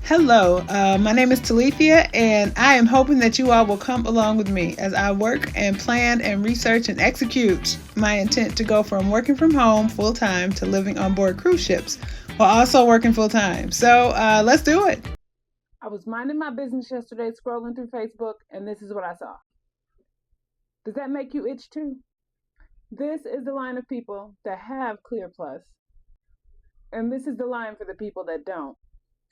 Hello, my name is Talethea, and I am hoping that you all will come along with me as I work and plan and research and execute my intent to go from working from home full time to living on board cruise ships while also working full time. So let's do it. I was minding my business yesterday, scrolling through Facebook, and this is what I saw. Does that make you itch too? This is the line of people that have Clear Plus, and this is the line for the people that don't.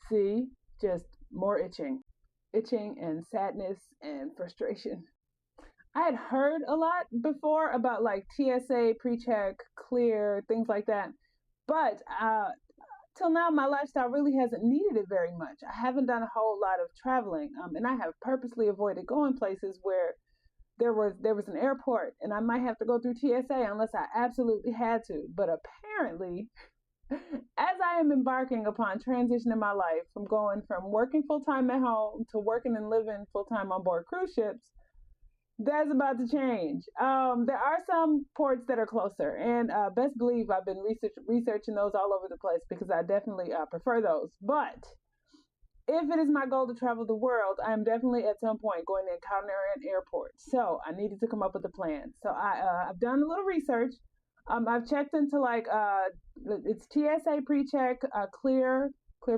See, just more itching and sadness and frustration. I had heard a lot before about like TSA PreCheck, Clear, things like that. But till now, my lifestyle really hasn't needed it very much. I haven't done a whole lot of traveling, and I have purposely avoided going places where there was an airport, and I might have to go through TSA unless I absolutely had to. But apparently, as I am embarking upon transition in my life from going from working full time at home to working and living full time on board cruise ships, that's about to change. There are some ports that are closer, and best believe I've been researching those all over the place because I definitely prefer those. But if it is my goal to travel the world, I am definitely at some point going to encounter an airport. So I needed to come up with a plan. So I've done a little research. I've checked into it's TSA PreCheck, Clear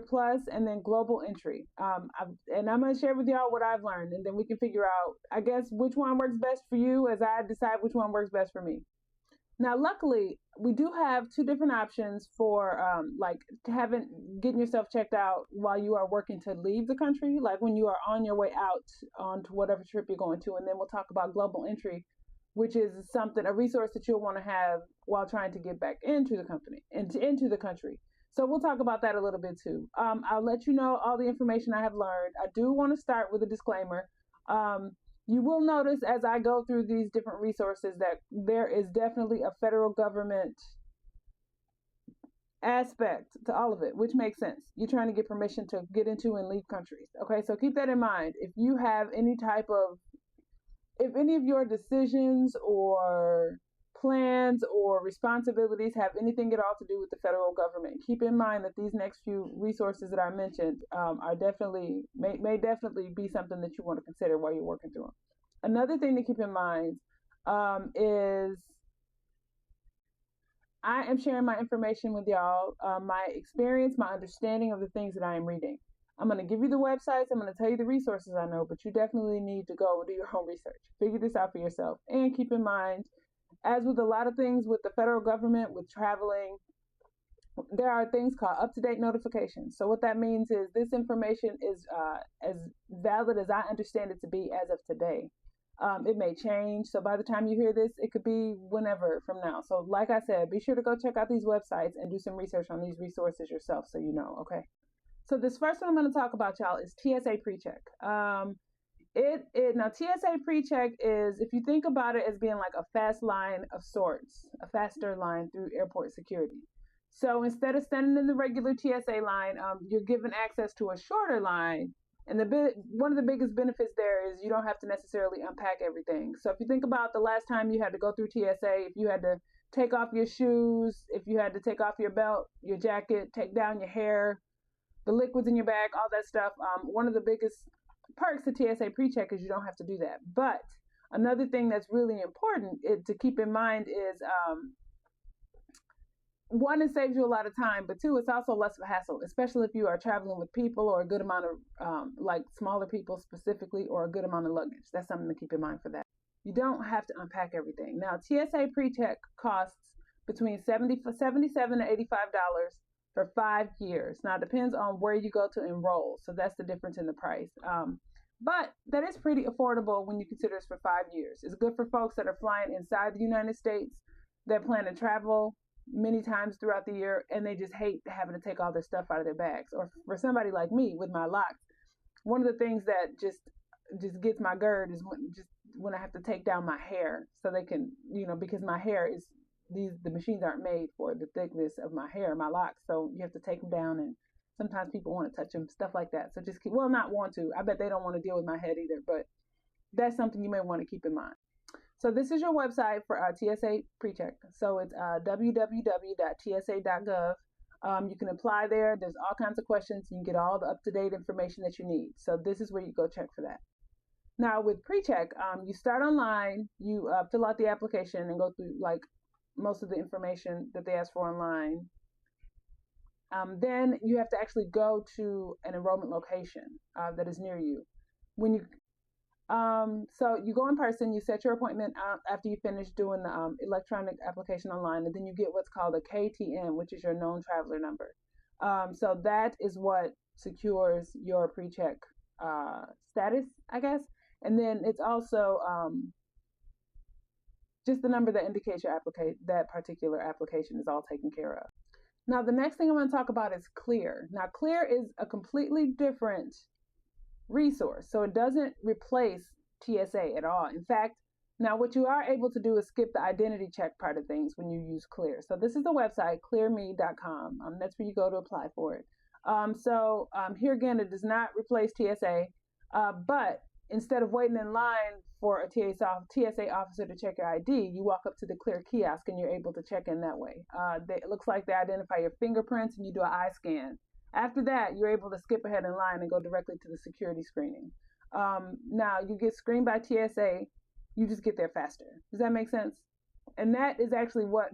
Plus, and then Global Entry. And I'm gonna share with y'all what I've learned, and then we can figure out, I guess, which one works best for you as I decide which one works best for me. Now, luckily, we do have two different options for getting yourself checked out while you are working to leave the country, like when you are on your way out onto whatever trip you're going to, and then we'll talk about Global Entry, which is a resource that you'll want to have while trying to get back into the company, into the country. So we'll talk about that a little bit too. I'll let you know all the information I have learned. I do want to start with a disclaimer. You will notice as I go through these different resources that there is definitely a federal government aspect to all of it, which makes sense. You're trying to get permission to get into and leave countries. Okay, so keep that in mind. If any of your decisions or plans or responsibilities have anything at all to do with the federal government, keep in mind that these next few resources that I mentioned are definitely may definitely be something that you want to consider while you're working through them. Another thing to keep in mind is I am sharing my information with y'all, my experience, my understanding of the things that I am reading. I'm going to give you the websites. I'm going to tell you the resources I know, but you definitely need to go and do your own research. Figure this out for yourself. And keep in mind, as with a lot of things with the federal government, with traveling, there are things called up-to-date notifications. So what that means is this information is as valid as I understand it to be as of today. It may change. So by the time you hear this, it could be whenever from now. So like I said, be sure to go check out these websites and do some research on these resources yourself so you know, okay? So this first one I'm going to talk about, y'all, is TSA PreCheck. Now TSA PreCheck is, if you think about it as being like a fast line of sorts, a faster line through airport security. So instead of standing in the regular TSA line, you're given access to a shorter line. And one of the biggest benefits there is you don't have to necessarily unpack everything. So if you think about the last time you had to go through TSA, if you had to take off your shoes, if you had to take off your belt, your jacket, take down your hair, the liquids in your bag, all that stuff. One of the biggest perks of TSA PreCheck is you don't have to do that. But another thing that's really important to keep in mind is one, it saves you a lot of time, but two, it's also less of a hassle, especially if you are traveling with people or a good amount of like smaller people specifically, or a good amount of luggage. That's something to keep in mind for that. You don't have to unpack everything. Now, TSA PreCheck costs between $77 to $85 for 5 years. Now, it depends on where you go to enroll, so that's the difference in the price. But that is pretty affordable when you consider it's for 5 years. It's good for folks that are flying inside the United States, that plan to travel many times throughout the year, and they just hate having to take all their stuff out of their bags. Or for somebody like me with my locks, one of the things that just gets my GERD is when I have to take down my hair so they can, because my hair is the machines aren't made for the thickness of my hair, my locks, so you have to take them down, and sometimes people want to touch them, stuff like that. So just not want to. I bet they don't want to deal with my head either, but that's something you may want to keep in mind. So this is your website for TSA PreCheck. So it's www.tsa.gov. You can apply there. There's all kinds of questions. You can get all the up-to-date information that you need. So this is where you go check for that. Now with PreCheck, you start online, you fill out the application and go through like most of the information that they ask for online. Then you have to actually go to an enrollment location that is near you. So you go in person, you set your appointment after you finish doing the electronic application online, and then you get what's called a KTM, which is your known traveler number. So that is what secures your PreCheck status, I guess. And then it's also just the number that indicates that particular application is all taken care of. Now, the next thing I'm going to talk about is Clear. Now, Clear is a completely different resource. So it doesn't replace TSA at all. In fact, now what you are able to do is skip the identity check part of things when you use Clear. So this is the website, clearme.com. That's where you go to apply for it. Here again, it does not replace TSA, but instead of waiting in line for a TSA officer to check your ID, you walk up to the Clear kiosk and you're able to check in that way. It looks like they identify your fingerprints and you do an eye scan. After that, you're able to skip ahead in line and go directly to the security screening. Now, you get screened by TSA, you just get there faster. Does that make sense? And that is actually what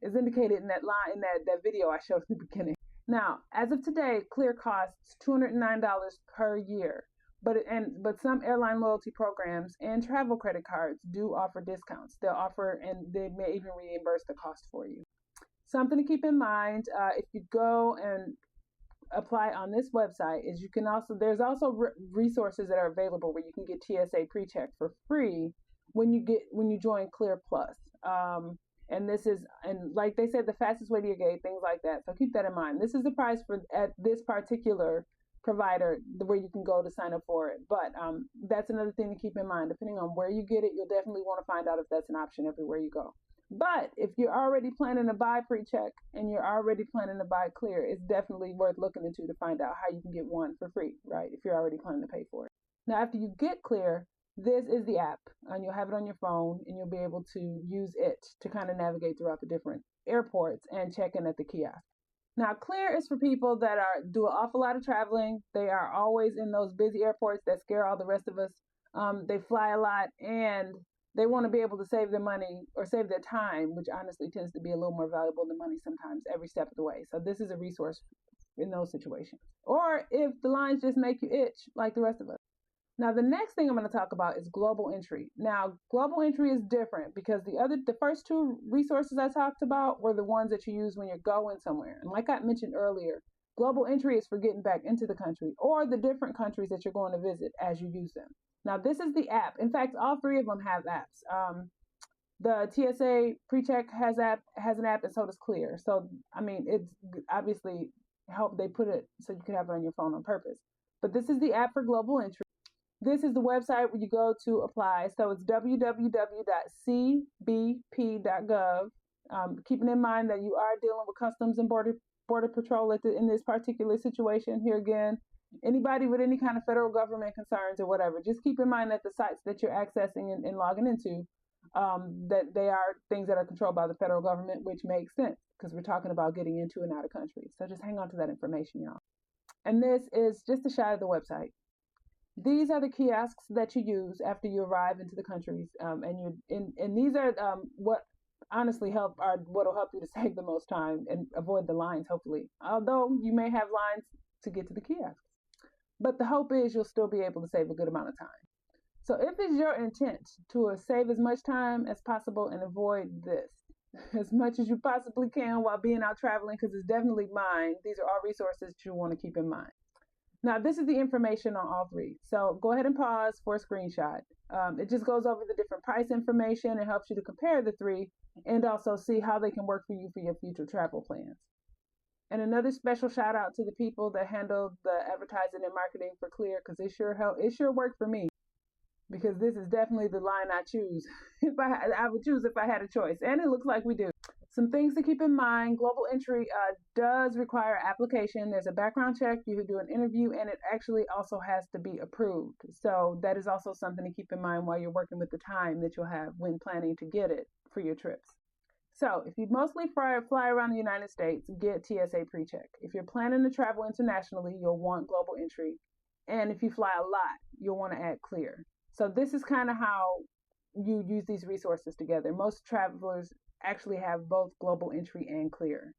is indicated in that line, in that video I showed at the beginning. Now, as of today, Clear costs $209 per year. But some airline loyalty programs and travel credit cards do offer discounts. They'll offer, and they may even reimburse the cost for you. Something to keep in mind if you go and apply on this website is there's also resources that are available where you can get TSA PreCheck for free when you join Clear Plus. And like they said, the fastest way to your gate, things like that. So keep that in mind. This is the price at this particular provider where you can go to sign up for it. But that's another thing to keep in mind. Depending on where you get it, you'll definitely want to find out if that's an option everywhere you go. But if you're already planning to buy PreCheck and you're already planning to buy Clear, it's definitely worth looking into to find out how you can get one for free, right? If you're already planning to pay for it. Now, after you get Clear, this is the app, and you'll have it on your phone, and you'll be able to use it to kind of navigate throughout the different airports and check in at the kiosk. Now, Clear is for people that do an awful lot of traveling. They are always in those busy airports that scare all the rest of us. They fly a lot, and they want to be able to save their money or save their time, which honestly tends to be a little more valuable than money sometimes every step of the way. So this is a resource in those situations. Or if the lines just make you itch like the rest of us. Now, the next thing I'm going to talk about is global entry. Now, global entry is different because the first two resources I talked about were the ones that you use when you're going somewhere. And like I mentioned earlier, global entry is for getting back into the country or the different countries that you're going to visit as you use them. Now, this is the app. In fact, all three of them have apps. The TSA PreCheck has an app, and so does Clear. So, I mean, it's obviously they put it so you can have it on your phone on purpose. But this is the app for global entry. This is the website where you go to apply. So it's www.cbp.gov. Keeping in mind that you are dealing with Customs and Border Patrol in this particular situation. Here again, anybody with any kind of federal government concerns or whatever, just keep in mind that the sites that you're accessing and logging into, that they are things that are controlled by the federal government, which makes sense because we're talking about getting into and out of country. So just hang on to that information, y'all. And this is just a shot of the website. These are the kiosks that you use after you arrive into the countries, and these are what honestly what'll help you to save the most time and avoid the lines, hopefully. Although you may have lines to get to the kiosks, but the hope is you'll still be able to save a good amount of time. So if it's your intent to save as much time as possible and avoid this as much as you possibly can while being out traveling, because it's definitely mine, these are all resources you want to keep in mind. Now, this is the information on all three. So go ahead and pause for a screenshot. It just goes over the different price information and helps you to compare the three and also see how they can work for you for your future travel plans. And another special shout out to the people that handle the advertising and marketing for Clear, because it sure worked for me. Because this is definitely the line I choose. I would choose if I had a choice. And it looks like we do. Some things to keep in mind. Global entry does require application. There's a background check. You do an interview, and it actually also has to be approved. So that is also something to keep in mind while you're working with the time that you'll have when planning to get it for your trips. So, if you mostly fly around the United States, get TSA PreCheck. If you're planning to travel internationally, you'll want global entry. And if you fly a lot, you'll want to add clear. So, this is kind of how you use these resources together. Most travelers actually have both global entry and clear.